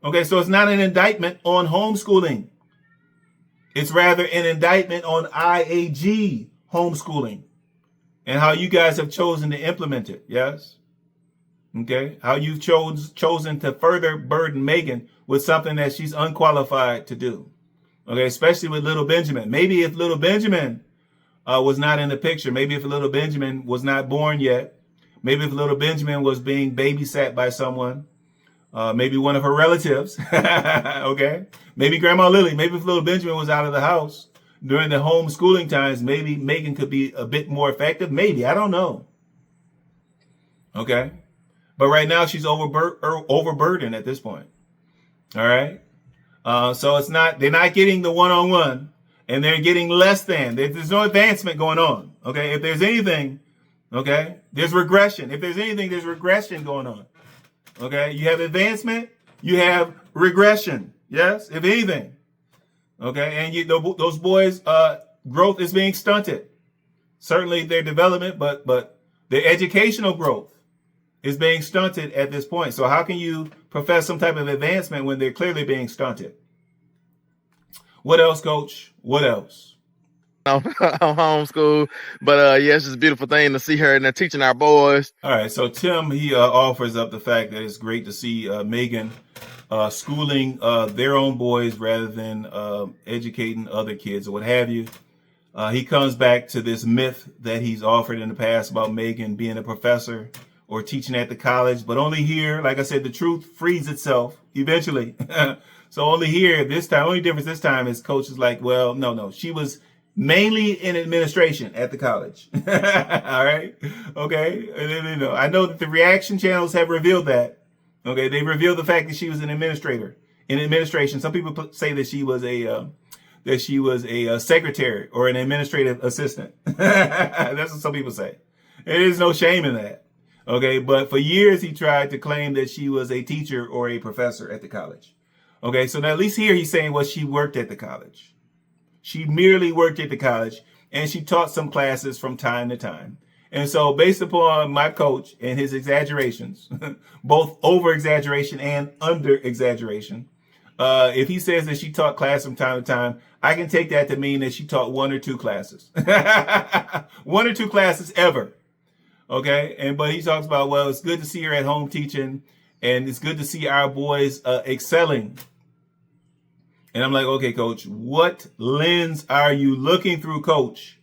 Okay, so it's not an indictment on homeschooling. It's rather an indictment on IAG homeschooling and how you guys have chosen to implement it, yes? Okay, how you've chosen to further burden Megan with something that she's unqualified to do. Okay, especially with little Benjamin. Maybe if little Benjamin was not in the picture, maybe if little Benjamin was not born yet, maybe if little Benjamin was being babysat by someone, maybe one of her relatives, okay, maybe Grandma Lily, maybe if little Benjamin was out of the house during the homeschooling times, maybe Megan could be a bit more effective. Maybe, I don't know. Okay, but right now she's overburdened at this point. All right. So they're not getting the one-on-one, and they're getting less than. There's no advancement going on. Okay. If there's anything, okay, there's regression. If there's anything, there's regression going on. Okay. You have advancement, you have regression. Yes. If anything. Okay. And those boys' growth is being stunted. Certainly their development, but their educational growth is being stunted at this point. So how can you profess some type of advancement when they're clearly being stunted? What else, Coach? What else? On homeschool, but yeah, it's just a beautiful thing to see her and they're teaching our boys. All right, so Tim, he offers up the fact that it's great to see Megan schooling their own boys rather than educating other kids or what have you. He comes back to this myth that he's offered in the past about Megan being a professor or teaching at the college, but only here, like I said, the truth frees itself eventually. So only here this time, only difference this time is Coach is like, well, no, she was mainly in administration at the college. All right. Okay. And I know that the reaction channels have revealed that. Okay. They revealed the fact that she was an administrator in administration. Some people say that she was a secretary or an administrative assistant. That's what some people say. There is no shame in that. Okay. But for years, he tried to claim that she was a teacher or a professor at the college. Okay. So now at least here he's saying, well, she worked at the college. She merely worked at the college and she taught some classes from time to time. And so based upon my coach and his exaggerations, both over exaggeration and under exaggeration, if he says that she taught class from time to time, I can take that to mean that she taught 1 or 2 classes, 1 or 2 classes ever. Okay. But he talks about, well, it's good to see her at home teaching and it's good to see our boys excelling. And I'm like, okay, Coach, what lens are you looking through, Coach?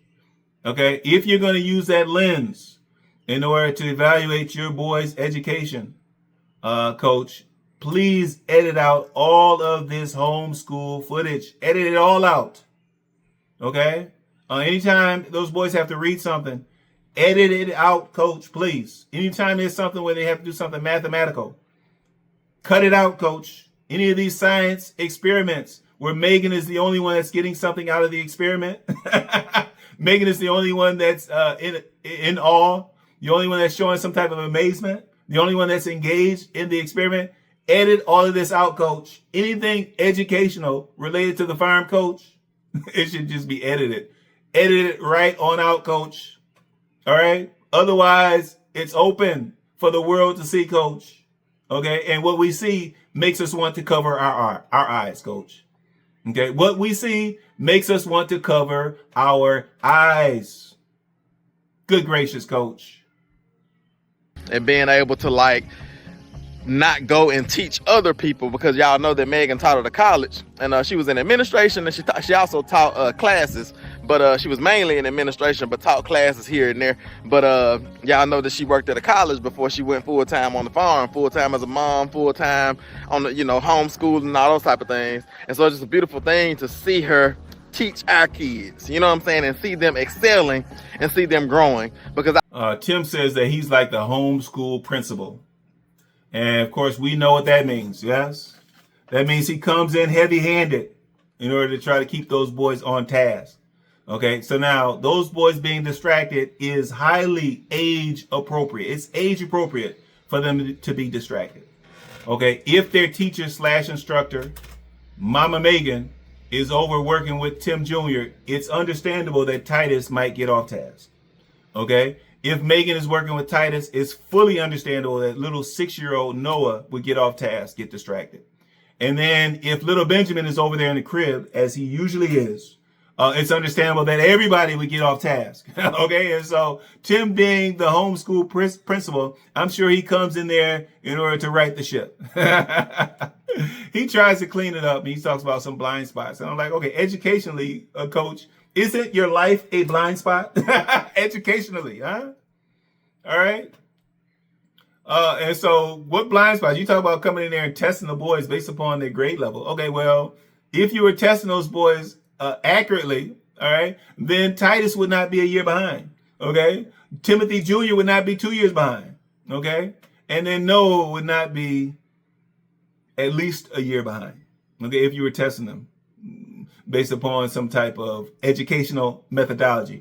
Okay, if you're going to use that lens in order to evaluate your boy's education, Coach, please edit out all of this homeschool footage. Edit it all out. Okay? Anytime those boys have to read something, edit it out, Coach, please. Anytime there's something where they have to do something mathematical, cut it out, Coach. Any of these science experiments where Megan is the only one that's getting something out of the experiment. Megan is the only one that's in awe, the only one that's showing some type of amazement, the only one that's engaged in the experiment. Edit all of this out, Coach. Anything educational related to the farm, Coach, it should just be edited. Edit it right on out, Coach. All right? Otherwise, it's open for the world to see, Coach. Okay, and what we see makes us want to cover our eyes, Coach. Okay, what we see makes us want to cover our eyes. Good gracious, Coach. And being able to not go and teach other people, because y'all know that Megan taught at a college and she was in administration and she also taught classes, but she was mainly in administration but taught classes here and there. But y'all know that she worked at a college before she went full-time on the farm, full-time as a mom, full-time on the homeschooling and all those type of things. And so it's just a beautiful thing to see her teach our kids, you know what I'm saying, and see them excelling and see them growing. Because Tim says that he's like the homeschool principal. And of course, we know what that means. Yes, that means he comes in heavy-handed in order to try to keep those boys on task. Okay, so now those boys being distracted is highly age appropriate. It's age appropriate for them to be distracted. Okay, if their teacher / instructor, Mama Megan, is over working with Tim Jr., it's understandable that Titus might get off task. Okay. If Megan is working with Titus, it's fully understandable that little 6-year-old Noah would get off task, get distracted. And then if little Benjamin is over there in the crib, as he usually is, it's understandable that everybody would get off task. Okay. And so Tim being the homeschool principal, I'm sure he comes in there in order to right the ship. He tries to clean it up and he talks about some blind spots. And I'm like, okay, educationally, Coach, isn't your life a blind spot? Educationally, huh? All right. And so what blind spots? You talk about coming in there and testing the boys based upon their grade level. Okay, well, if you were testing those boys accurately, all right, then Titus would not be a year behind. Okay. Timothy Jr. would not be 2 years behind. Okay. And then Noah would not be at least a year behind. Okay, if you were testing them based upon some type of educational methodology,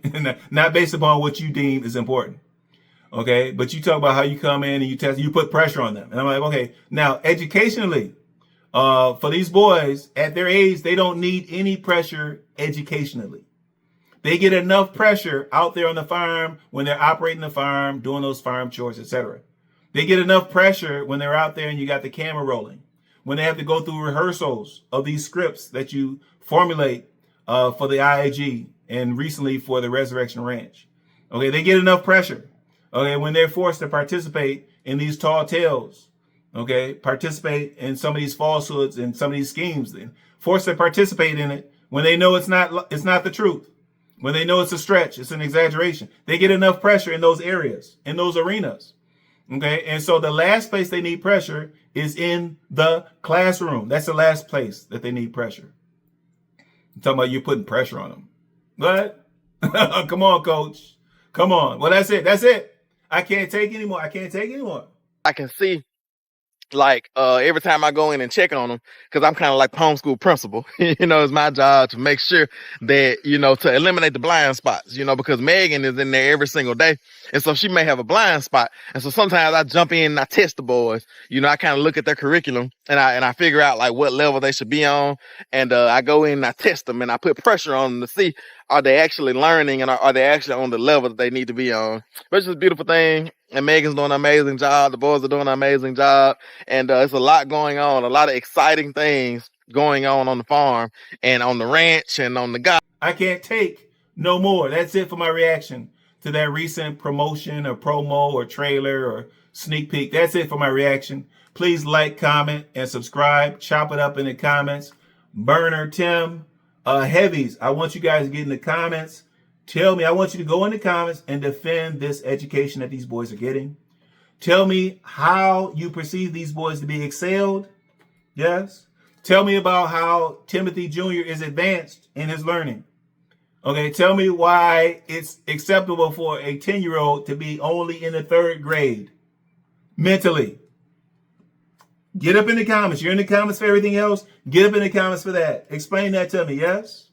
not based upon what you deem is important. Okay, but you talk about how you come in and you test, you put pressure on them. And I'm like, okay, now educationally, for these boys at their age, they don't need any pressure educationally. They get enough pressure out there on the farm when they're operating the farm, doing those farm chores, etc. They get enough pressure when they're out there and you got the camera rolling, when they have to go through rehearsals of these scripts that you formulate for the IAG and recently for the Resurrection Ranch. Okay, they get enough pressure. Okay, when they're forced to participate in these tall tales, okay, participate in some of these falsehoods and some of these schemes, then forced to participate in it when they know it's not the truth, when they know it's a stretch, it's an exaggeration. They get enough pressure in those areas, in those arenas. Okay, and so the last place they need pressure is in the classroom. That's the last place that they need pressure. I'm talking about you putting pressure on them. What? Come on, coach. Come on. Well, that's it. That's it. I can't take anymore. I can't take anymore. I can see, like, every time I go in and check on them, because I'm kind of like the homeschool principal, it's my job to make sure that, to eliminate the blind spots, because Megan is in there every single day. And so she may have a blind spot. And so sometimes I jump in and I test the boys, I kind of look at their curriculum and I figure out like what level they should be on. And, I go in and I test them and I put pressure on them to see, are they actually learning and are they actually on the level that they need to be on? But it's just a beautiful thing. And Megan's doing an amazing job. The boys are doing an amazing job. And it's a lot going on, a lot of exciting things going on the farm and on the ranch and on the guy. I can't take no more. That's it for my reaction to that recent promotion or promo or trailer or sneak peek. That's it for my reaction. Please like, comment, and subscribe. Chop it up in the comments. Burner, Tim, Heavies, I want you guys to get in the comments. Tell me, I want you to go in the comments and defend this education that these boys are getting. Tell me how you perceive these boys to be excelled. Yes. Tell me about how Timothy Jr. is advanced in his learning. Okay. Tell me why it's acceptable for a 10-year-old to be only in the 3rd grade mentally. Get up in the comments. You're in the comments for everything else. Get up in the comments for that. Explain that to me. Yes.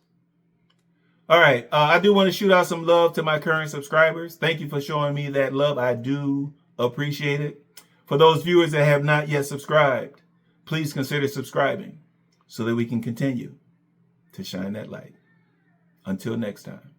All right. I do want to shoot out some love to my current subscribers. Thank you for showing me that love. I do appreciate it. For those viewers that have not yet subscribed, please consider subscribing so that we can continue to shine that light. Until next time.